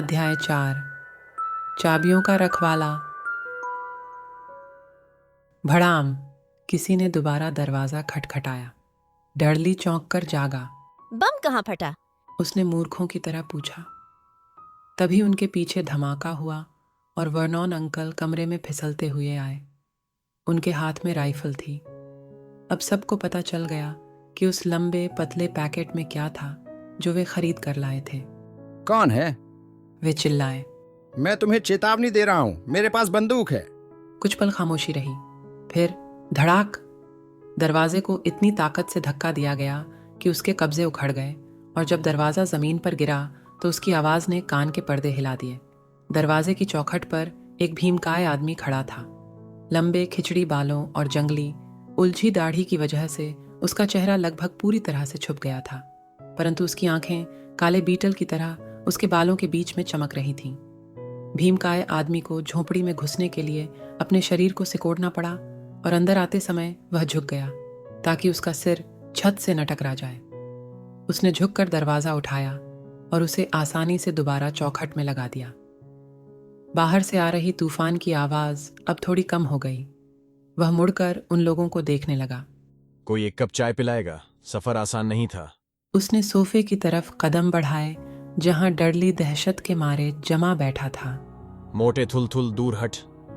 अध्याय 4। चाबियों का रखवाला। भड़ाम, किसी ने दोबारा दरवाजा खटखटाया। डडली चौंक कर जागा। बम कहाँ फटा? उसने मूर्खों की तरह पूछा। तभी उनके पीछे धमाका हुआ और वर्नॉन अंकल कमरे में फिसलते हुए आए। उनके हाथ में राइफल थी। अब सबको पता चल गया कि उस लंबे पतले पैकेट में क्या था जो वे खरीद कर लाए थे। कौन है? वे चिल्लाए। मैं तुम्हें चेतावनी दे रहा हूँ, मेरे पास बंदूक है। कुछ पल खामोशी रही। फिर धड़ाक, दरवाजे को इतनी ताकत से धक्का दिया गया कि उसके कब्जे उखड़ गए और जब दरवाज़ा ज़मीन पर गिरा तो उसकी आवाज़ ने कान के पर्दे हिला दिए। दरवाजे की चौखट पर एक भीमकाय आदमी खड़ा था। लंबे खिचड़ी बालों और जंगली उलझी दाढ़ी की वजह से उसका चेहरा लगभग पूरी तरह से छुप गया था, परंतु उसकी आंखें काले बीटल की तरह उसके बालों के बीच में चमक रही थीं। भीमकाय आदमी को झोंपड़ी में घुसने के लिए अपने शरीर को सिकोड़ना पड़ा और अंदर आते समय वह झुक गया ताकि उसका सिर छत से न टकरा जाए। उसने झुककर दरवाज़ा उठाया और उसे आसानी से दोबारा चौखट में लगा दिया। बाहर से आ रही तूफान की आवाज़ अब थोड़ी कम हो गई। वह मुड़कर उन लोगों को देखने लगा। कोई एक कप चाय पिलाएगा? सफर आसान नहीं था। उसने सोफे की तरफ कदम बढ़ाए जहां डडली दहशत के मारे जमा बैठा था। मोटे थुल दूर हट,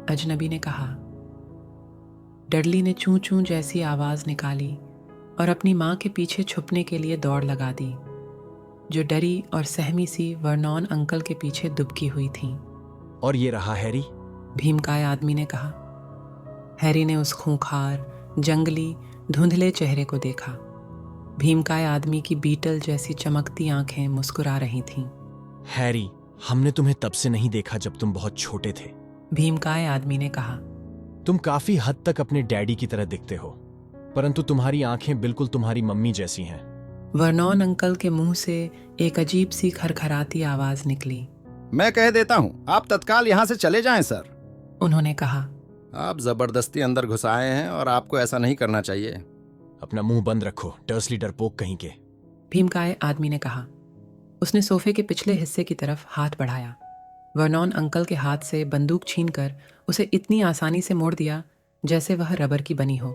अजनबी ने कहा। डडली ने चूं चूं जैसी आवाज निकाली और अपनी मां के पीछे छुपने के लिए दौड़ लगा दी, जो डरी और सहमी सी वर्नॉन अंकल के पीछे दुबकी हुई थी। और ये रहा हैरी। भीमकाय आदमी ने कहा। हैरी ने उस खूंखार, जंगली, धुंधले चेहरे को देखा। भीमकाय आदमी की बीटल जैसी चमकती आंखें मुस्कुरा रही थीं। हैरी, हमने तुम्हें तब से नहीं देखा जब तुम बहुत छोटे थे। भीमकाय आदमी ने कहा। तुम काफी हद तक अपने डैडी की तरह दिखते हो, परंतु तुम्हारी आंखें बिल्कुल तुम्हारी मम्मी जैसी हैं। वर्नॉन अंकल के मुंह से एक अजीब सी खरखराती आवाज निकली। मैं कह देता हूँ, आप तत्काल यहाँ से चले जाएं सर। उन्होंने कहा। आप जबरदस्ती अंदर घुस आए हैं और आपको ऐसा नहीं करना चाहिए। अपना मुंह बंद रखो, डर्सली डरपोक कहीं के। भीमकाय आदमी ने कहा। उसने सोफे के पिछले हिस्से की तरफ हाथ बढ़ाया। वर्नॉन अंकल के हाथ से बंदूक छीनकर उसे इतनी आसानी से मोड़ दिया जैसे वह रबर की बनी हो,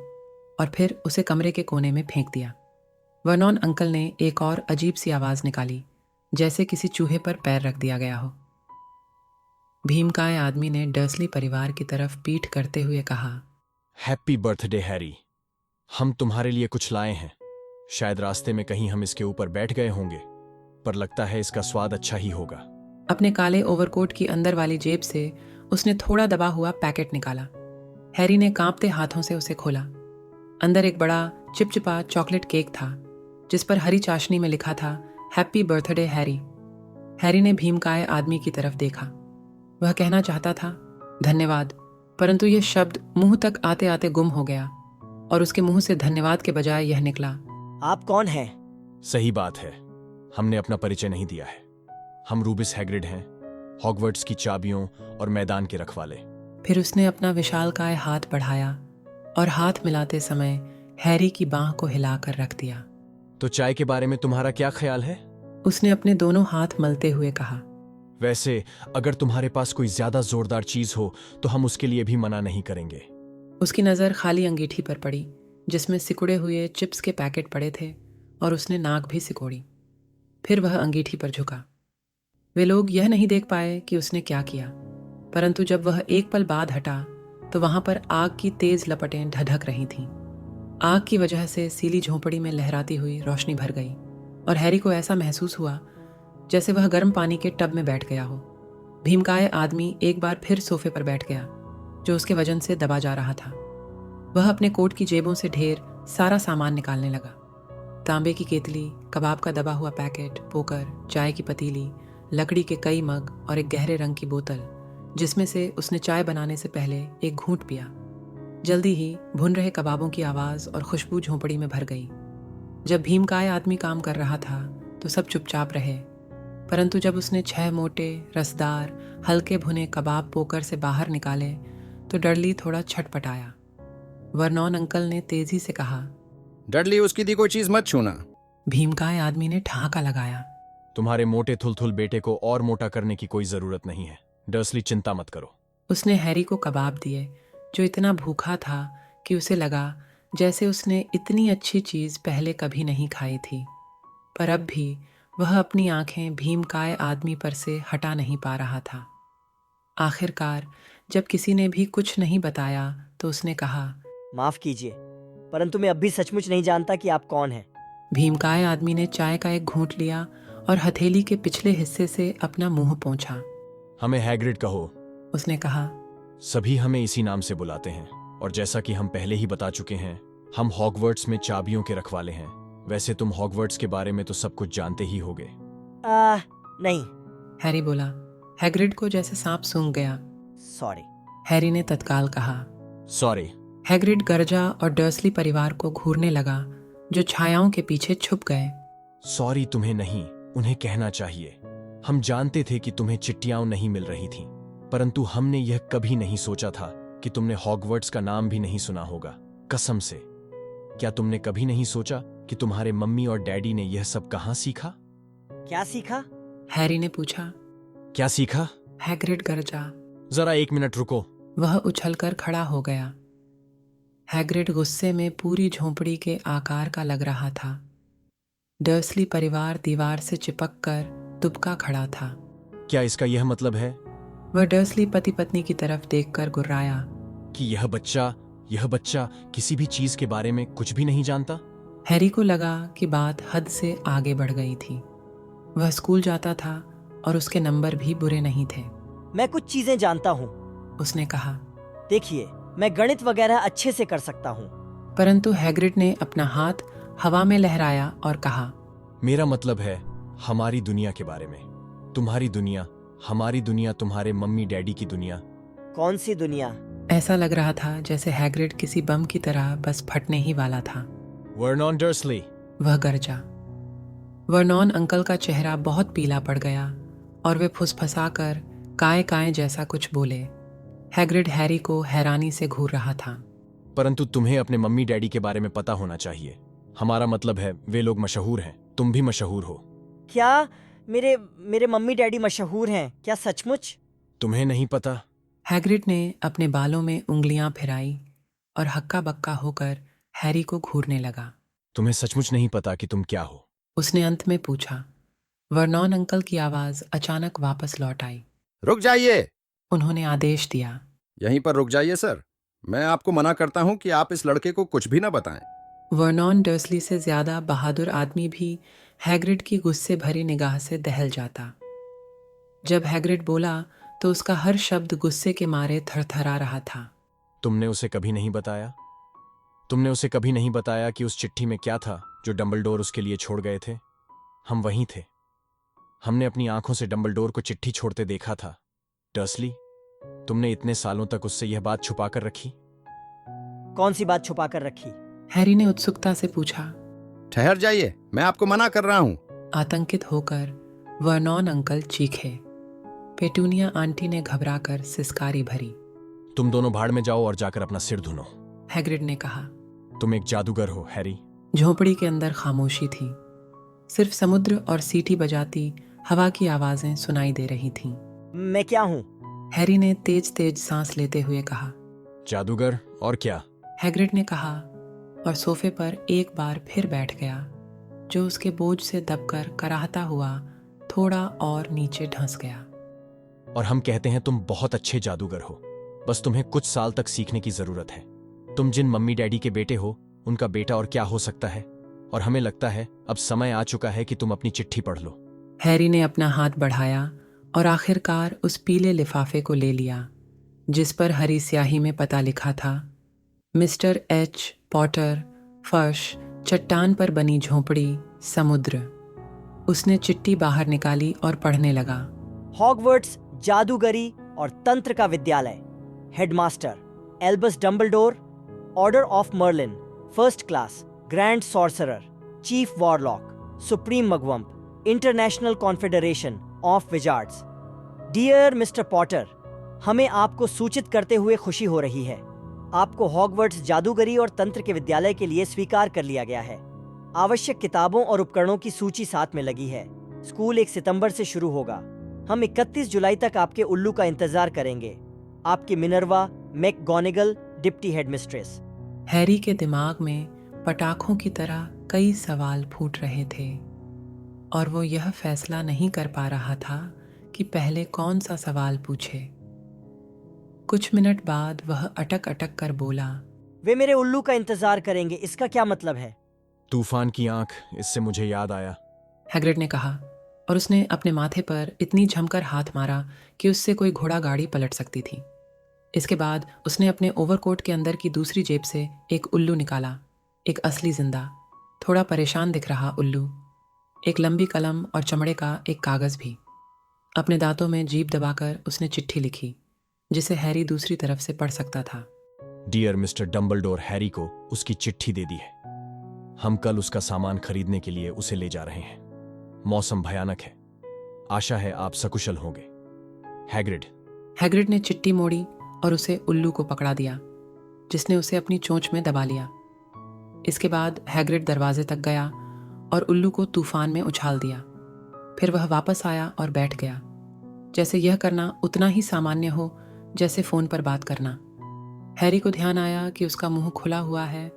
और फिर उसे कमरे के कोने में फेंक दिया। वर्नॉन अंकल ने एक और अजीब सी आवाज निकाली, जैसे किसी चूहे पर पैर रख दिया गया हो। भीमकाय आदमी ने डर्सली परिवार की तरफ पीठ करते हुए कहा। हैप्पी बर्थडे हैरी, हम तुम्हारे लिए कुछ लाए हैं। शायद रास्ते में कहीं हम इसके ऊपर बैठ गए होंगे, पर लगता है इसका स्वाद अच्छा ही होगा। अपने काले ओवरकोट की अंदर वाली जेब से उसने थोड़ा दबा हुआ पैकेट निकाला। हैरी ने कांपते हाथों से उसे खोला। अंदर एक बड़ा चिपचिपा चॉकलेट केक था जिस पर हरी चाशनी में लिखा था, हैप्पी बर्थडे हैरी। हैरी ने भीमकाय आदमी की तरफ देखा। वह कहना चाहता था धन्यवाद, परंतु यह शब्द मुंह तक आते आते गुम हो गया और उसके मुंह से धन्यवाद के बजाय यह निकला, आप कौन हैं? सही बात है, हमने अपना परिचय नहीं दिया है। हम रूबिस हैग्रिड हैं, हॉगवर्ट्स की चाबियों और मैदान के रखवाले। फिर उसने अपना विशालकाय हाथ बढ़ाया और हाथ मिलाते समय हैरी की बांह को हिलाकर रख दिया। तो चाय के बारे में तुम्हारा क्या ख्याल है? उसने अपने दोनों हाथ मलते हुए कहा। वैसे अगर तुम्हारे पास कोई ज्यादा जोरदार चीज हो तो हम उसके लिए भी मना नहीं करेंगे। उसकी नज़र खाली अंगीठी पर पड़ी जिसमें सिकुड़े हुए चिप्स के पैकेट पड़े थे और उसने नाक भी सिकोड़ी। फिर वह अंगीठी पर झुका। वे लोग यह नहीं देख पाए कि उसने क्या किया, परंतु जब वह एक पल बाद हटा तो वहां पर आग की तेज लपटें ढढक रही थीं। आग की वजह से सीली झोंपड़ी में लहराती हुई रोशनी भर गई और हैरी को ऐसा महसूस हुआ जैसे वह गर्म पानी के टब में बैठ गया हो। भीमकाय आदमी एक बार फिर सोफे पर बैठ गया जो उसके वजन से दबा जा रहा था। वह अपने कोट की जेबों से ढेर सारा सामान निकालने लगा। तांबे की केतली, कबाब का दबा हुआ पैकेट, पोकर, चाय की पतीली, लकड़ी के कई मग और एक गहरे रंग की बोतल जिसमें से उसने चाय बनाने से पहले एक घूंट पिया। जल्दी ही भुन रहे कबाबों की आवाज़ और खुशबू झोंपड़ी में भर गई। जब भीमकाय आदमी काम कर रहा था तो सब चुपचाप रहे, परंतु जब उसने 6 मोटे, रसदार, हल्के भुने कबाब पोकर से बाहर निकाले तो डडली थोड़ा छटपटाया। वर्नॉन अंकल ने तेजी से कहा, डडली, उसकी दी कोई चीज मत छूना। भीमकाय आदमी ने ठहाका लगाया। तुम्हारे मोटे थुलथुल बेटे को और मोटा करने की कोई जरूरत नहीं है। डर्सली, चिंता मत करो। उसने हैरी को कबाब दिए, जो इतना भूखा था कि उसे लगा जैसे उसने इतनी अच्छी चीज़ पहले कभी नहीं खाई थी। पर अब भी वह अपनी आंखें भीमकाय आदमी पर से हटा नहीं पा रहा था। आखिरकार जब किसी ने भी कुछ नहीं बताया तो उसने कहा, माफ कीजिए, परंतु मैं अब भी सचमुच नहीं जानता कि आप कौन हैं। भीमकाय आदमी ने चाय का एक घूंट लिया और हथेली के पिछले हिस्से से अपना मुंह पोंछा। हमें हैग्रिड कहो। उसने कहा, सभी हमें इसी नाम से बुलाते हैं, और जैसा कि हम पहले ही बता चुके हैं, हम हॉगवर्ट्स में चाबियों के रखवाले हैं। वैसे तुम हॉगवर्ट्स के बारे में तो सब कुछ जानते ही होगे। नहीं। हैरी बोला। हैग्रिड को जैसे सांप सूंघ गया। सॉरी। हैरी ने तत्काल कहा। सॉरी। हैग्रिड गरजा और डर्सली परिवार को घूरने लगा, जो छायाओं के पीछे छुप गए। सॉरी तुम्हें नहीं, उन्हें कहना चाहिए। हम जानते थे कि तुम्हें चिट्ठियां नहीं मिल रही थीं, परंतु हमने यह कभी नहीं सोचा था कि तुमने हॉगवर्ट्स का नाम भी नहीं सुना होगा। कसम से। क्या तुमने कभी नहीं सोचा कि तुम्हारे मम्मी और डैडी ने यह सब कहाँ सीखा? क्या सीखा? हैरी ने पूछा। क्या सीखा? हैग्रिड गरजा। जरा 1 मिनट रुको। वह उछलकर खड़ा हो गया। हैग्रिड गुस्से में पूरी झोंपड़ी के आकार का लग रहा था। डर्सली परिवार दीवार से चिपक कर दुबका खड़ा था। क्या इसका यह मतलब है वह डर्सली पति पत्नी की तरफ देखकर गुर्राया कि यह बच्चा किसी भी चीज के बारे में कुछ भी नहीं जानता? हैरी को लगा कि बात हद से आगे बढ़ गई थी। वह स्कूल जाता था और उसके नंबर भी बुरे नहीं थे। मैं कुछ चीजें जानता हूँ। उसने कहा। देखिए, मैं गणित वगैरह अच्छे से कर सकता हूँ। परंतु हैग्रिड ने अपना हाथ हवा में लहराया और कहा, मेरा मतलब है हमारी दुनिया के बारे में। तुम्हारी दुनिया, हमारी दुनिया, तुम्हारे मम्मी डैडी की दुनिया। कौन सी दुनिया? ऐसा लग रहा था जैसे हैग्रिड किसी बम की तरह बस फटने ही वाला था। Vernon Dursley. वह गरजा। वर्नॉन अंकल का चेहरा बहुत पीला पड़ गया और वे फुसफुसाकर काय काय जैसा कुछ बोले। हैग्रिड हैरी को हैरानी से घूर रहा था। परंतु तुम्हें अपने मम्मी डैडी के बारे में पता होना चाहिए। हमारा मतलब है वे लोग मशहूर हैं, तुम भी मशहूर हो। क्या मेरे मम्मी डैडी मशहूर हैं? क्या सचमुच? तुम्हें नहीं पता? हैग्रिड ने अपने बालों में उंगलियां फिराई और हक्का बक्का होकर हैरी को घूरने लगा। तुम्हें सचमुच नहीं पता कि तुम क्या हो? उसने अंत में पूछा। वर्नॉन अंकल की आवाज अचानक वापस लौट आई। रुक जाइए। उन्होंने आदेश दिया। यहीं पर रुक जाइए सर। मैं आपको मना करता हूं कि आप इस लड़के को कुछ भी ना बताएं। वर्नॉन डर्सली से ज्यादा बहादुर आदमी भी हैग्रिड की गुस्से भरी निगाह से दहल जाता। जब हैग्रिड बोला तो उसका हर शब्द गुस्से के मारे थरथरा रहा था। तुमने उसे कभी नहीं बताया? तुमने उसे कभी नहीं बताया कि उस चिट्ठी में क्या था जो डंबलडोर उसके लिए छोड़ गए थे? हम वहीं थे। हमने अपनी आंखों से डंबलडोर को चिट्ठी छोड़ते देखा था। डर्सली, तुमने इतने सालों तक उससे यह बात छुपा कर रखी? कौन सी बात छुपा कर रखी? हैरी ने उत्सुकता से पूछा। ठहर जाइए, मैं आपको मना कर रहा हूं। आतंकित होकर वर्नॉन अंकल चीखे। पेटूनिया आंटी ने घबराकर सिसकारी भरी। तुम दोनों भाड़ में जाओ और जाकर अपना सिर धुनो। हैग्रिड ने कहा। तुम एक जादूगर हो हैरी। झोंपड़ी के अंदर खामोशी थी। सिर्फ समुद्र और सीटी बजाती हवा की आवाजें सुनाई दे रही थीं। मैं क्या हूँ? हैरी ने तेज तेज सांस लेते हुए कहा। जादूगर, और क्या? हैग्रिड ने कहा और सोफे पर एक बार फिर बैठ गया, जो उसके बोझ से दबकर कराहता हुआ थोड़ा और नीचे धंस गया। और हम कहते हैं तुम बहुत अच्छे जादूगर हो, बस तुम्हें कुछ साल तक सीखने की जरूरत है। तुम जिन मम्मी डैडी के बेटे हो, उनका बेटा और क्या हो सकता है। और हमें लगता है अब समय आ चुका है कि तुम अपनी चिट्ठी पढ़ लो। हैरी ने अपना हाथ बढ़ाया और आखिरकार उस पीले लिफाफे को ले लिया, जिस पर हरी स्याही में पता लिखा था, मिस्टर एच पॉटर, फर्श, चट्टान पर बनी झोंपड़ी, समुद्र। उसने चिट्ठी बाहर निकाली और पढ़ने लगा। हॉगवर्ट्स जादूगरी और तंत्र का विद्यालय। Headmaster Albus Dumbledore, Order of Merlin, First Class, Grand Sorcerer, Chief Warlock, Supreme Mugwump, International Confederation of Wizards. Dear Mister Potter, हमें आपको सूचित करते हुए खुशी हो रही है। आपको हॉगवर्ट्स जादूगरी और तंत्र के विद्यालय के लिए स्वीकार कर लिया गया है। आवश्यक किताबों और उपकरणों की सूची साथ में लगी है। स्कूल 1 सितंबर से शुरू होगा। हम 31 जुलाई तक आपके उल्लू का इंतजार करेंगे। आपकी Minerva McGonagall, deputy headmistress. Harry के दिमाग में पटाखों की तरह कई सवाल फूट रहे थे और वो यह फैसला नहीं कर पा रहा था कि पहले कौन सा सवाल पूछे। कुछ मिनट बाद वह अटक अटक कर बोला, वे मेरे उल्लू का इंतजार करेंगे, इसका क्या मतलब है? तूफान की आंख, इससे मुझे याद आया। हैग्रिड ने कहा और उसने अपने माथे पर इतनी जमकर हाथ मारा कि उससे कोई घोड़ा गाड़ी पलट सकती थी। इसके बाद उसने अपने ओवरकोट के अंदर की दूसरी जेब से एक उल्लू निकाला, एक असली जिंदा, थोड़ा परेशान दिख रहा उल्लू, एक लंबी कलम और चमड़े का एक कागज भी। अपने दांतों में जीभ दबाकर उसने चिट्ठी लिखी जिसे हैरी दूसरी तरफ से पढ़ सकता था। डियर मिस्टर डंबलडोर, हैरी को उसकी चिट्ठी दे दी है। हम कल उसका सामान खरीदने के लिए उसे ले जा रहे हैं। मौसम भयानक है। आशा है आप सकुशल होंगे। हैग्रिड। हैग्रिड ने चिट्ठी मोड़ी और उसे उल्लू को पकड़ा दिया, जिसने उसे अपनी चोंच में दबा लिया। इसके बाद हैग्रिड दरवाजे तक गया और उल्लू को तूफान में उछाल दिया। फिर वह वापस आया और बैठ गया, जैसे यह करना उतना ही सामान्य हो जैसे फोन पर बात करना। हैरी को ध्यान आया कि उसका मुंह खुला हुआ है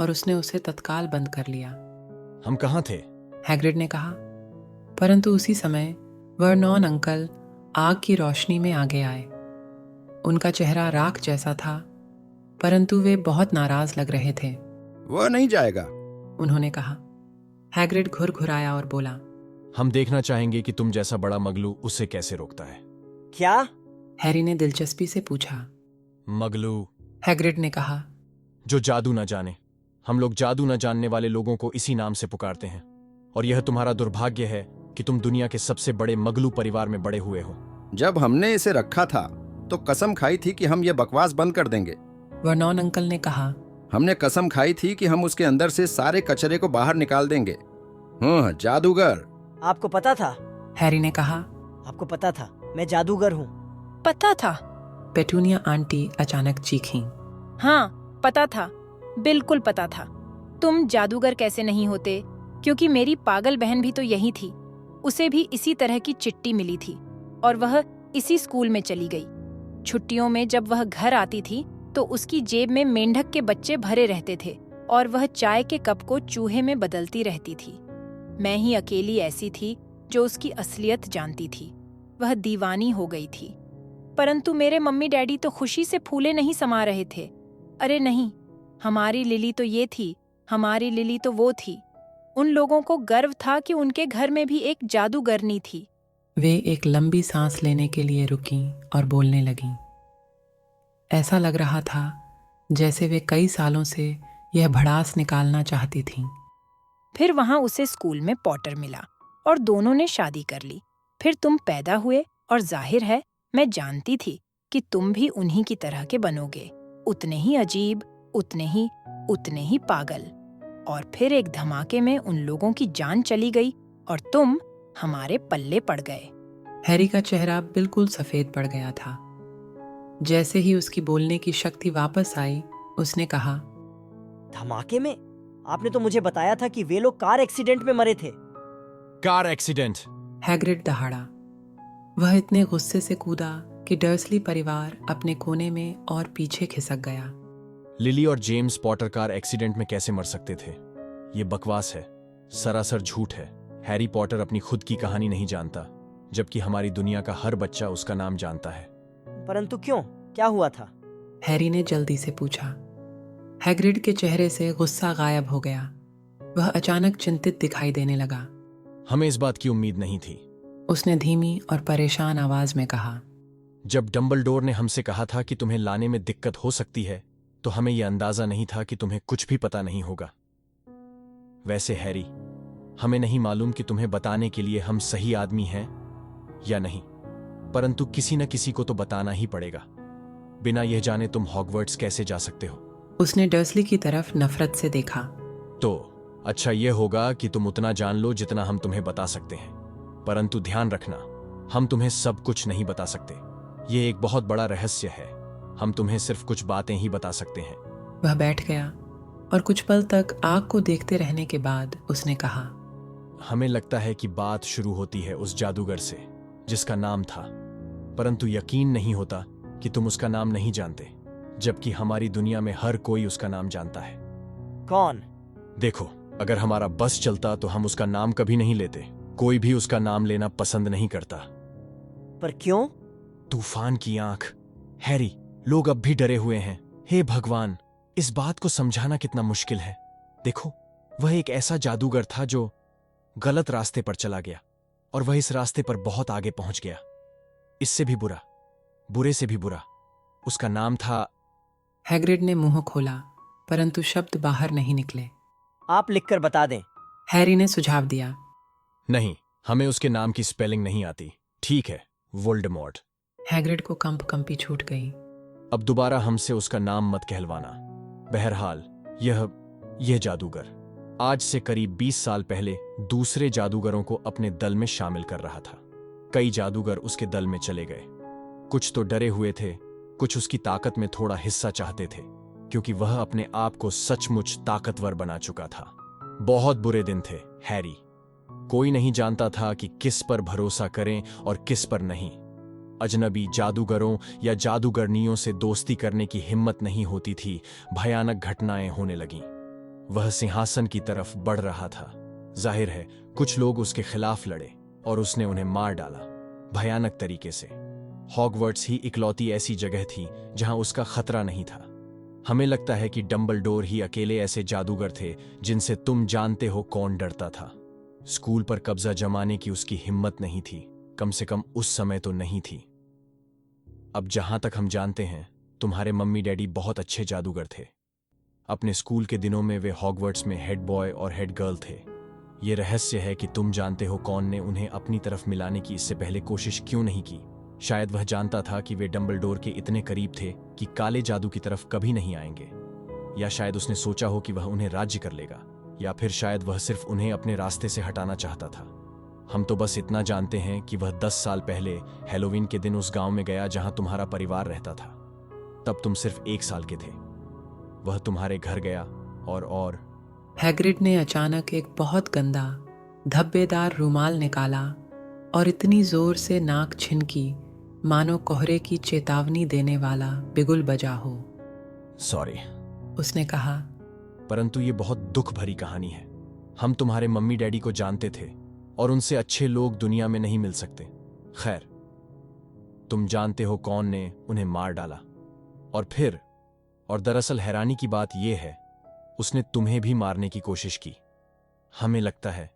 और उसने उसे तत्काल बंद कर लिया। हम कहाँ थे? हैग्रिड ने कहा, परंतु उसी समय वर्नॉन अंकल आग की रोशनी में आगे आए। उनका चेहरा राख जैसा था, परंतु वे बहुत नाराज लग रहे थे। वह नहीं जाएगा, उन्होंने कहा। हैग्रिड घुरघुराया और बोला, हम देखना चाहेंगे कि तुम जैसा बड़ा मगलू उसे कैसे रोकता है। क्या? हैरी ने दिलचस्पी से पूछा। मगलू, हैग्रिड ने कहा, जो जादू न जाने। हम लोग जादू न जानने वाले लोगों को इसी नाम से पुकारते हैं, और यह तुम्हारा दुर्भाग्य है कि तुम दुनिया के सबसे बड़े मगलू परिवार में बड़े हुए हो। जब हमने इसे रखा था तो कसम खाई थी कि हम ये बकवास बंद कर देंगे। वर्नॉन अंकल ने कहा। हमने कसम खाई थी कि हम उसके अंदर से सारे कचरे को बाहर निकाल देंगे। हाँ, जादूगर। आपको पता था? हैरी ने कहा। आपको पता था मैं जादूगर हूँ? पता था। पेटूनिया आंटी अचानक चीखीं। हाँ, पता था, बिल्कुल पता था। तुम जादूगर कैसे नहीं होते, क्योंकि मेरी पागल बहन भी तो यही थी। उसे भी इसी तरह की चिट्ठी मिली थी और वह इसी स्कूल में चली गई। छुट्टियों में जब वह घर आती थी तो उसकी जेब में मेंढक के बच्चे भरे रहते थे और वह चाय के कप को चूहे में बदलती रहती थी। मैं ही अकेली ऐसी थी जो उसकी असलियत जानती थी। वह दीवानी हो गई थी। परंतु मेरे मम्मी डैडी तो खुशी से फूले नहीं समा रहे थे। अरे नहीं, हमारी लिली तो ये थी, हमारी लिली तो वो थी। उन लोगों को गर्व था कि उनके घर में भी एक जादूगरनी थी। वे एक लंबी सांस लेने के लिए रुकीं और बोलने लगीं। ऐसा लग रहा था जैसे वे कई सालों से यह भड़ास निकालना चाहती थीं। फिर वहां उसे स्कूल में पॉटर मिला और दोनों ने शादी कर ली। फिर तुम पैदा हुए और जाहिर है मैं जानती थी कि तुम भी उन्हीं की तरह के बनोगे, उतने ही अजीब, उतने ही पागल। और फिर एक धमाके में उन लोगों की जान चली गई और तुम हमारे पल्ले पड़ गए। हैरी का चेहरा बिल्कुल सफेद पड़ गया था। जैसे ही उसकी बोलने की शक्ति वापस आई, उसने कहा, धमाके में? आपने तो मुझे बताया था कि वे लोग कार एक्सीडेंट में मरे थे। Car accident? हैग्रिड दहाड़ा। वह इतने गुस्से से कूदा कि डर्सली परिवार अपने कोने में और पीछे खिसक गया। लिली और जेम्स पॉटर कार एक्सीडेंट में कैसे मर सकते थे? ये बकवास है, सरासर झूठ है। हैरी पॉटर अपनी खुद की कहानी नहीं जानता, जबकि हमारी दुनिया का हर बच्चा उसका नाम जानता है। परंतु क्यों? क्या हुआ था? हैरी ने जल्दी से पूछा। हैग्रिड के चेहरे से गुस्सा गायब हो गया। वह अचानक चिंतित दिखाई देने लगा। हमें इस बात की उम्मीद नहीं थी, उसने धीमी और परेशान आवाज में कहा। जब डंबलडोर ने हमसे कहा था कि तुम्हें लाने में दिक्कत हो सकती है, तो हमें यह अंदाजा नहीं था कि तुम्हें कुछ भी पता नहीं होगा। वैसे हैरी, हमें नहीं मालूम कि तुम्हें बताने के लिए हम सही आदमी हैं या नहीं, परंतु किसी न किसी को तो बताना ही पड़ेगा। बिना यह जाने तुम हॉगवर्ट्स कैसे जा सकते हो? उसने डर्सली की तरफ नफरत से देखा। तो अच्छा यह होगा कि तुम उतना जान लो जितना हम तुम्हें बता सकते हैं, परंतु ध्यान रखना, हम तुम्हें सब कुछ नहीं बता सकते। ये एक बहुत बड़ा रहस्य है। हम तुम्हें सिर्फ कुछ बातें ही बता सकते हैं। वह बैठ गया और कुछ पल तक आग को देखते रहने के बाद उसने कहा, हमें लगता है कि बात शुरू होती है उस जादूगर से जिसका नाम था, परंतु यकीन नहीं होता कि तुम उसका नाम नहीं जानते, जबकि हमारी दुनिया में हर कोई उसका नाम जानता है। कौन? देखो, अगर हमारा बस चलता तो हम उसका नाम कभी नहीं लेते। कोई भी उसका नाम लेना पसंद नहीं करता। पर क्यों? तूफान की आंख। हैरी, लोग अब भी डरे हुए हैं। हे भगवान, इस बात को समझाना कितना मुश्किल है। देखो, वह एक ऐसा जादूगर था जो गलत रास्ते पर चला गया, और वह इस रास्ते पर बहुत आगे पहुंच गया। इससे भी बुरा, बुरे से भी बुरा। उसका नाम था। हैग्रिड ने मुंह खोला, परंतु शब्द बाहर नहीं निकले। आप लिखकर बता दें। हैरी ने सुझाव दिया। नहीं, हमें उसके नाम की स्पेलिंग नहीं आती। ठीक है, वोल्डेमॉर्ट। हैग्रिड को कंपी छूट गई। अब दोबारा हमसे उसका नाम मत कहलवाना। बहरहाल, यह जादूगर आज से करीब 20 साल पहले दूसरे जादूगरों को अपने दल में शामिल कर रहा था। कई जादूगर उसके दल में चले गए। कुछ तो डरे हुए थे, कुछ उसकी ताकत में थोड़ा हिस्सा चाहते थे, क्योंकि वह अपने आप को सचमुच ताकतवर बना चुका था। बहुत बुरे दिन थे, हैरी। कोई नहीं जानता था कि किस पर भरोसा करें और किस पर नहीं। अजनबी जादूगरों या जादूगरनियों से दोस्ती करने की हिम्मत नहीं होती थी। भयानक घटनाएं होने लगीं। वह सिंहासन की तरफ बढ़ रहा था। जाहिर है, कुछ लोग उसके खिलाफ लड़े और उसने उन्हें मार डाला, भयानक तरीके से। हॉगवर्ट्स ही इकलौती ऐसी जगह थी जहां उसका खतरा नहीं था। हमें लगता है कि डंबलडोर ही अकेले ऐसे जादूगर थे जिनसे तुम जानते हो कौन डरता था। स्कूल पर कब्जा जमाने की उसकी हिम्मत नहीं थी, कम से कम उस समय तो नहीं थी। अब जहां तक हम जानते हैं, तुम्हारे मम्मी डैडी बहुत अच्छे जादूगर थे। अपने स्कूल के दिनों में वे हॉगवर्ट्स में हेड बॉय और हेड गर्ल थे। ये रहस्य है कि तुम जानते हो कौन ने उन्हें अपनी तरफ मिलाने की इससे पहले कोशिश क्यों नहीं की। शायद वह जानता था कि वे डंबलडोर के इतने करीब थे कि काले जादू की तरफ कभी नहीं आएंगे, या शायद उसने सोचा हो कि वह उन्हें राज्य कर लेगा, या फिर शायद वह सिर्फ उन्हें अपने रास्ते से हटाना चाहता था। हम तो बस इतना जानते हैं कि वह 10 साल पहले हैलोवीन के दिन उस गांव में गया जहां तुम्हारा परिवार रहता था। तब तुम सिर्फ 1 साल के थे। वह तुम्हारे घर गया और हैग्रिड ने अचानक एक बहुत गंदा धब्बेदार रुमाल निकाला और इतनी जोर से नाक छिनकी मानो कोहरे की चेतावनी देने वाला बिगुल बजा हो। सॉरी, उसने कहा। परंतु ये बहुत दुख भरी कहानी है। हम तुम्हारे मम्मी डैडी को जानते थे और उनसे अच्छे लोग दुनिया में नहीं मिल सकते। खैर, तुम जानते हो कौन ने उन्हें मार डाला। और दरअसल हैरानी की बात यह है, उसने तुम्हें भी मारने की कोशिश की। हमें लगता है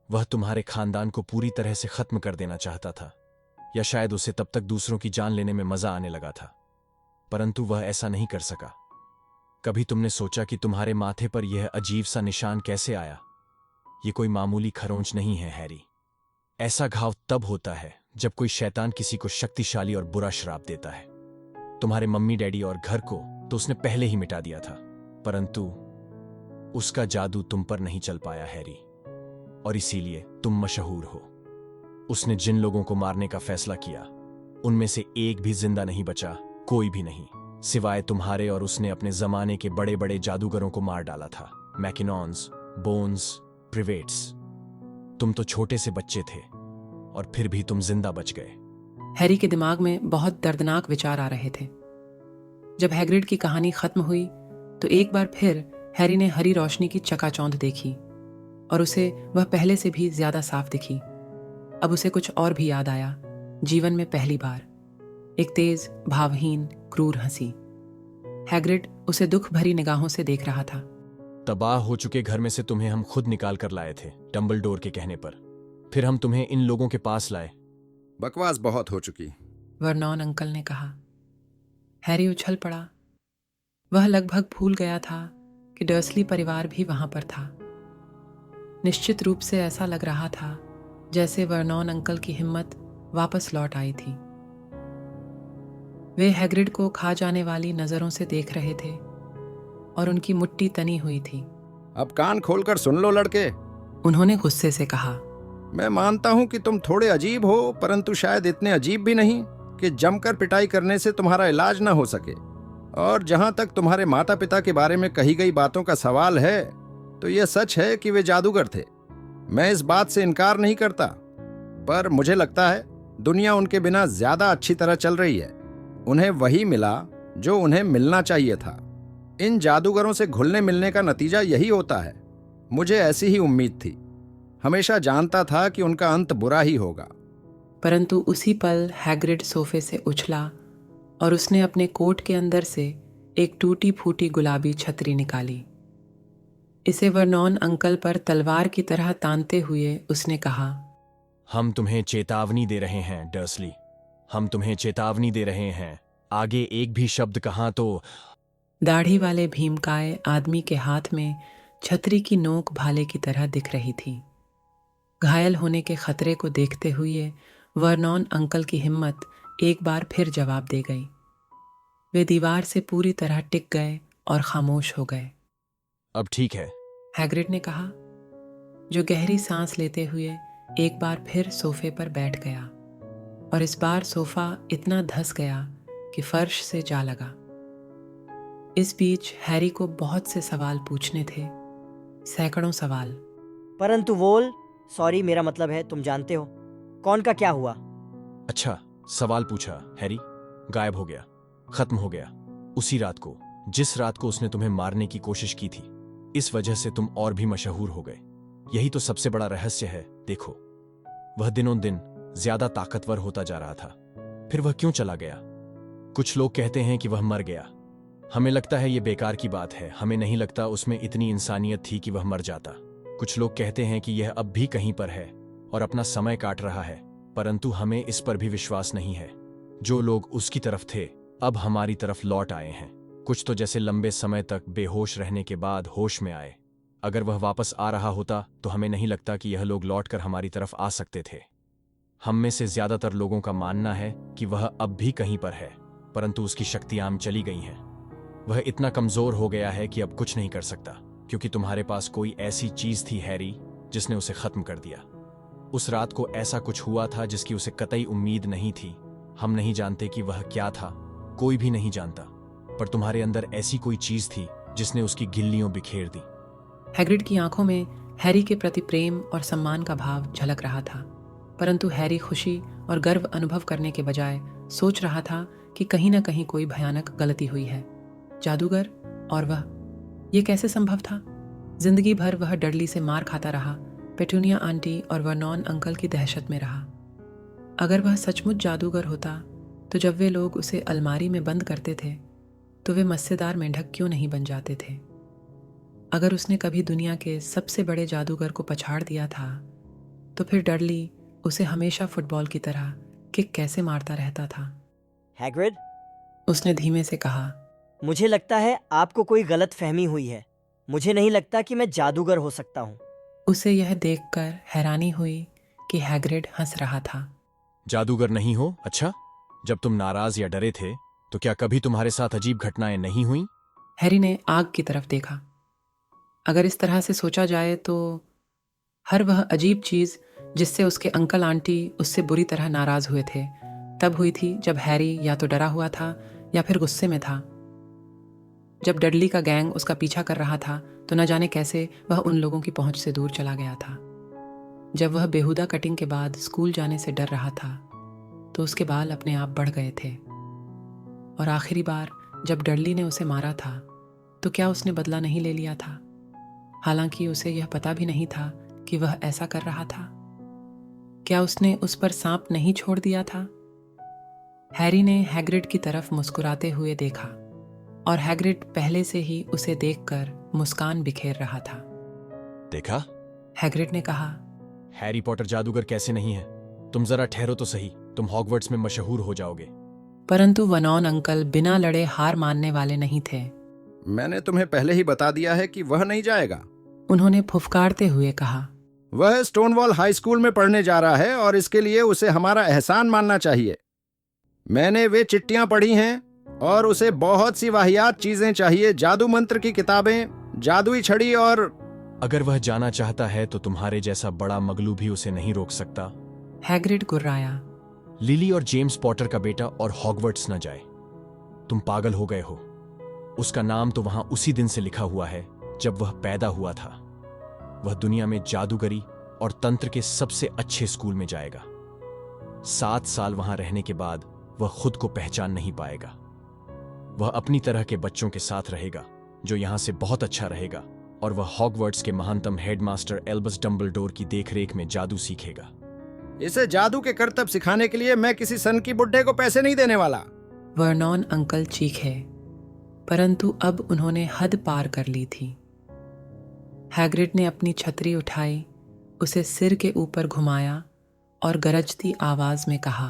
वह तुम्हारे खानदान को पूरी तरह से खत्म कर देना चाहता था, या शायद उसे तब तक दूसरों की जान लेने में मजा आने लगा था, परंतु वह ऐसा नहीं कर सका। कभी तुमने सोचा कि तुम्हारे माथे पर यह अजीब सा निशान कैसे आया? ये कोई मामूली खरोंच नहीं है, हैरी। ऐसा घाव तब होता है जब कोई शैतान किसी को शक्तिशाली और बुरा श्राप देता है। तुम्हारे मम्मी डैडी और घर को तो उसने पहले ही मिटा दिया था, परंतु उसका जादू तुम पर नहीं चल पाया, हैरी, और इसीलिए तुम मशहूर हो। उसने जिन लोगों को मारने का फैसला किया, उनमें से एक भी जिंदा नहीं बचा, कोई भी नहीं, सिवाय तुम्हारे। और उसने अपने जमाने के बड़े बड़े जादूगरों को मार डाला था। मैकिनॉन्स, बोन्स, प्रिवेट्स। तुम तो छोटे से बच्चे थे और फिर भी तुम जिंदा बच गए। हैरी के दिमाग में बहुत दर्दनाक विचार आ रहे थे। जब हैग्रिड की कहानी खत्म हुई तो एक बार फिर हैरी ने हरी रोशनी की चकाचौंध देखी और उसे वह पहले से भी ज्यादा साफ दिखी। अब उसे कुछ और भी याद आया। जीवन में पहली बार एक तेज, भावहीन, क्रूर हंसी। हैग्रिड उसे दुख भरी निगाहों से देख रहा था। तबाह हो चुके घर में से तुम्हें हम खुद निकाल कर लाए थे, डंबलडोर के कहने पर। फिर हम तुम्हें इन लोगों के पास लाए। बकवास बहुत हो चुकी। वर्नॉन अंकल ने कहा। हैरी उछल पड़ा। वह लगभग भूल गया था कि डर्सली परिवार भी वहां पर था। निश्चित रूप से ऐसा लग रहा था जैसे वर्नॉन अंकल की हिम्मत वापस लौट आई थी। वे हैग्रिड को खा जाने वाली नजरों से देख रहे थे और उनकी मुट्ठी तनी हुई थी। अब कान खोलकर सुन लो लड़के, उन्होंने गुस्से से कहा। मैं मानता हूं कि तुम थोड़े अजीब हो, परंतु शायद इतने अजीब भी नहीं कि जमकर पिटाई करने से तुम्हारा इलाज ना हो सके। और जहां तक तुम्हारे माता पिता के बारे में कही गई बातों का सवाल है, तो यह सच है कि वे जादूगर थे। मैं इस बात से इनकार नहीं करता, पर मुझे लगता है दुनिया उनके बिना ज्यादा अच्छी तरह चल रही है। उन्हें वही मिला जो उन्हें मिलना चाहिए था। इन जादूगरों से घुलने मिलने का नतीजा यही होता है। मुझे ऐसी ही उम्मीद थी। हमेशा जानता था कि उनका अंत बुरा ही होगा। परंतु उसी पल हैग्रिड सोफे से उछला और उसने अपने कोट के अंदर से एक टूटी फूटी गुलाबी छतरी निकाली। इसे वर्नॉन अंकल पर तलवार की तरह तानते हुए उसने कहा, हम तुम्हें चेतावनी दे रहे हैं डर्सली, हम तुम्हें चेतावनी दे रहे हैं। आगे एक भी शब्द कहा तो। दाढ़ी वाले भीमकाय आदमी के हाथ में छतरी की नोक भाले की तरह दिख रही थी। घायल होने के खतरे को देखते हुए वर्नॉन अंकल की हिम्मत एक बार फिर जवाब दे गई। वे दीवार से पूरी तरह टिक गए और खामोश हो गए। अब ठीक है, हैग्रिड ने कहा, जो गहरी सांस लेते हुए एक बार फिर सोफे पर बैठ गया, और इस बार सोफा इतना धंस गया कि फर्श से जा लगा। इस बीच हैरी को बहुत से सवाल पूछने थे, सैकड़ों सवाल। परंतु वोल, सॉरी मेरा मतलब है तुम जानते हो कौन का क्या हुआ। अच्छा सवाल पूछा हैरी। गायब हो गया, खत्म हो गया उसी रात को, जिस रात को उसने तुम्हें मारने की कोशिश की थी। इस वजह से तुम और भी मशहूर हो गए। यही तो सबसे बड़ा रहस्य है। देखो, वह दिनों दिन ज्यादा ताकतवर होता जा रहा था। फिर वह क्यों चला गया? कुछ लोग कहते हैं कि वह मर गया। हमें लगता है यह बेकार की बात है। हमें नहीं लगता उसमें इतनी इंसानियत थी कि वह मर जाता। कुछ लोग कहते हैं कि यह अब भी कहीं पर है और अपना समय काट रहा है, परंतु हमें इस पर भी विश्वास नहीं है। जो लोग उसकी तरफ थे अब हमारी तरफ लौट आए हैं। कुछ तो जैसे लंबे समय तक बेहोश रहने के बाद होश में आए। अगर वह वापस आ रहा होता तो हमें नहीं लगता कि यह लोग लौटकर हमारी तरफ आ सकते थे। हम में से ज्यादातर लोगों का मानना है कि वह अब भी कहीं पर है, परंतु उसकी शक्तियां चली गई हैं। वह इतना कमजोर हो गया है कि अब कुछ नहीं कर सकता, क्योंकि तुम्हारे पास कोई ऐसी चीज थी हैरी जिसने उसे खत्म कर दिया। उस रात को ऐसा कुछ हुआ था जिसकी उसे कतई उम्मीद नहीं थी। हम नहीं जानते कि वह क्या था, कोई भी नहीं जानता, पर तुम्हारे अंदर ऐसी कोई चीज थी जिसने उसकी गिल्लियों बिखेर दी। हैग्रिड की आंखों में हैरी के प्रति प्रेम और सम्मान का भाव झलक रहा था, परंतु हैरी खुशी और गर्व अनुभव करने के बजाय सोच रहा था कि कहीं न कहीं कोई भयानक गलती हुई है। जादूगर और वह, ये कैसे संभव था? जिंदगी भर वह डडली से मार खाता रहा, पेटूनिया आंटी और वर्नॉन अंकल की दहशत में रहा। अगर वह सचमुच जादूगर होता तो जब वे लोग उसे अलमारी में बंद करते थे तो वे मस्सेदार मेंढक क्यों नहीं बन जाते थे? अगर उसने कभी दुनिया के सबसे बड़े जादूगर को पछाड़ दिया था तो फिर डडली उसे हमेशा फुटबॉल की तरह किक कैसे मारता रहता था? हैग्रिड, उसने धीमे से कहा, मुझे लगता है आपको कोई गलत फहमी हुई है। मुझे नहीं लगता कि मैं जादूगर हो सकता हूँ। उसे यह देखकर हैरानी हुई कि हैग्रिड हंस रहा था। जादूगर नहीं हो? अच्छा, जब तुम नाराज या डरे थे तो क्या कभी तुम्हारे साथ अजीब घटनाएं नहीं हुई? हैरी ने आग की तरफ देखा। अगर इस तरह से सोचा जाए तो हर वह अजीब चीज जिससे उसके अंकल आंटी उससे बुरी तरह नाराज हुए थे तब हुई थी जब हैरी या तो डरा हुआ था या फिर गुस्से में था। जब डडली का गैंग उसका पीछा कर रहा था तो न जाने कैसे वह उन लोगों की पहुंच से दूर चला गया था। जब वह बेहुदा कटिंग के बाद स्कूल जाने से डर रहा था तो उसके बाल अपने आप बढ़ गए थे। और आखिरी बार जब डडली ने उसे मारा था तो क्या उसने बदला नहीं ले लिया था, हालांकि उसे यह पता भी नहीं था कि वह ऐसा कर रहा था? क्या उसने उस पर सांप नहीं छोड़ दिया था? हैरी ने हैग्रिड की तरफ मुस्कुराते हुए देखा और हैग्रिड पहले से ही उसे देखकर मुस्कान बिखेर रहा था। देखा? हैग्रिड ने कहा, हैरी पॉटर जादूगर कैसे नहीं है? तुम जरा ठहरो तो सही, तुम हॉगवर्ट्स में मशहूर हो जाओगे। परंतु वर्नॉन अंकल बिना लड़े हार मानने वाले नहीं थे। मैंने तुम्हें पहले ही बता दिया है कि वह नहीं जाएगा। उन्होंने फुफकारते हुए कहा, वह स्टोनवॉल हाई स्कूल में पढ़ने जा रहा है और इसके लिए उसे हमारा एहसान मानना चाहिए। मैंने वे चिट्ठियां पढ़ी हैं और उसे बहुत सी वाहियात चीजें चाहिए, जादू मंत्र की किताबें, जादुई छड़ी और... अगर वह जाना चाहता है तो तुम्हारे जैसा बड़ा मगलू भी उसे नहीं रोक सकता। हैग्रिड गुर्राया। लिली और जेम्स पॉटर का बेटा और हॉगवर्ट्स न जाए। तुम पागल हो गए हो। उसका नाम तो वहां उसी दिन से लिखा हुआ है जब वह पैदा हुआ था। वह दुनिया में जादूगरी और तंत्र के सबसे अच्छे स्कूल में जाएगा। 7 साल वहां रहने के बाद वह खुद को पहचान नहीं पाएगा। वह अपनी तरह के बच्चों के साथ रहेगा जो यहां से बहुत अच्छा रहेगा, और वह हॉगवर्ट्स के महानतम हेडमास्टर एल्बस डंबलडोर की देखरेख में जादू सीखेगा। इसे जादू के करतब सिखाने के लिए मैं किसी सन की बुड्ढे को पैसे नहीं देने वाला। वर्नॉन अंकल चीखे, परंतु अब उन्होंने हद पार कर ली थी। हैग्रिड ने अपनी छतरी उठाई, उसे सिर के ऊपर घुमाया और गरजती आवाज में कहा,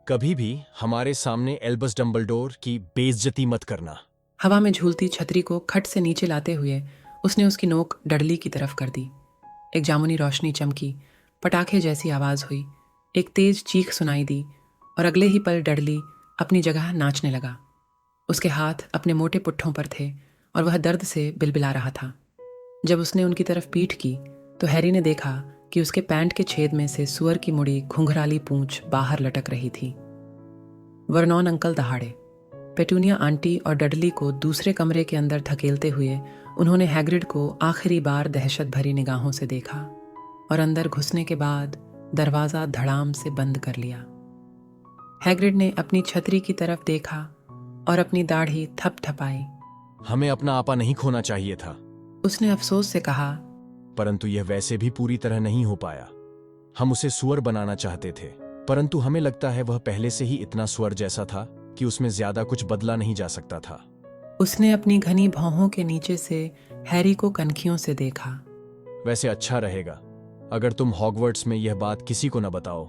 कभी भी हमारे सामने एल्बस डंबलडोर की बेइज्जती मत करना। हवा में झूलती छतरी को खट से नीचे लाते हुए उसने उसकी नोक डडली की तरफ कर दी। एक जामुनी रोशनी चमकी, पटाखे जैसी आवाज हुई, एक तेज चीख सुनाई दी और अगले ही पल डडली अपनी जगह नाचने लगा। उसके हाथ अपने मोटे पुट्ठों पर थे और वह दर्द से बिलबिला रहा था। जब उसने उनकी तरफ पीठ की तो हैरी ने देखा कि उसके पैंट के छेद में से सुअर की मुड़ी घुंघराली पूंछ बाहर लटक रही थी। वर्नॉन अंकल दहाड़े। पेटूनिया आंटी और डडली को दूसरे कमरे के अंदर धकेलते हुए उन्होंने हैग्रिड को आखिरी बार दहशत भरी निगाहों से देखा और अंदर घुसने के बाद दरवाज़ा धड़ाम से बंद कर लिया। हैग्रिड ने अपनी छतरी की तरफ देखा और अपनी दाढ़ी थपथपाई। हमें अपना आपा नहीं खोना चाहिए था, उसने अफसोस से कहा, परंतु यह वैसे भी पूरी तरह नहीं हो पाया। हम उसे सुअर बनाना चाहते थे, परंतु हमें लगता है वह पहले से ही इतना सुअर जैसा था कि उसमें ज्यादा कुछ बदला नहीं जा सकता था। उसने अपनी घनी भौहों के नीचे से हैरी को कनखियों से देखा। वैसे अच्छा रहेगा अगर तुम हॉगवर्ट्स में यह बात किसी को न बताओ।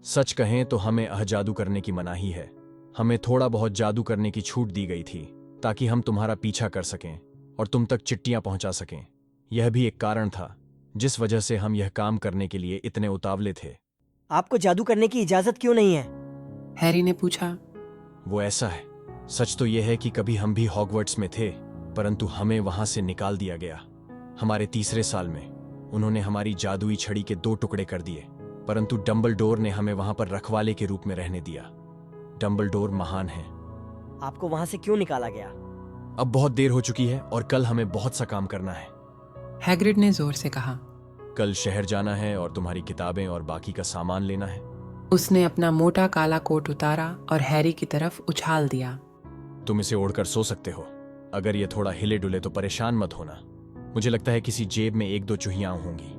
सच कहें तो हमें जादू करने की मनाही है। हमें थोड़ा बहुत जादू करने की छूट दी गई थी ताकि हम तुम्हारा पीछा कर सकें और तुम तक चिट्ठियां पहुंचा सकें। यह भी एक कारण था जिस वजह से हम यह काम करने के लिए इतने उतावले थे। आपको जादू करने की इजाजत क्यों नहीं है? हैरी ने पूछा। वो ऐसा है, सच तो यह है कि कभी हम भी हॉगवर्ट्स में थे, परंतु हमें वहां से निकाल दिया गया। हमारे तीसरे साल में उन्होंने हमारी जादुई छड़ी के 2 टुकड़े कर दिए, परंतु डंबलडोर ने हमें वहां पर रखवाले के रूप में रहने दिया। डंबलडोर महान है। आपको वहां से क्यों निकाला गया? अब बहुत देर हो चुकी है और कल हमें बहुत सा काम करना है। हैग्रिड ने जोर से कहा। कल शहर जाना है और तुम्हारी किताबें और बाकी का सामान लेना है। उसने अपना मोटा काला कोट उतारा और हैरी की तरफ उछाल दिया। तुम इसे ओढ़कर सो सकते हो। अगर यह थोड़ा हिले डुले तो परेशान मत होना। मुझे लगता है किसी जेब में 1-2 चूहियां होंगी।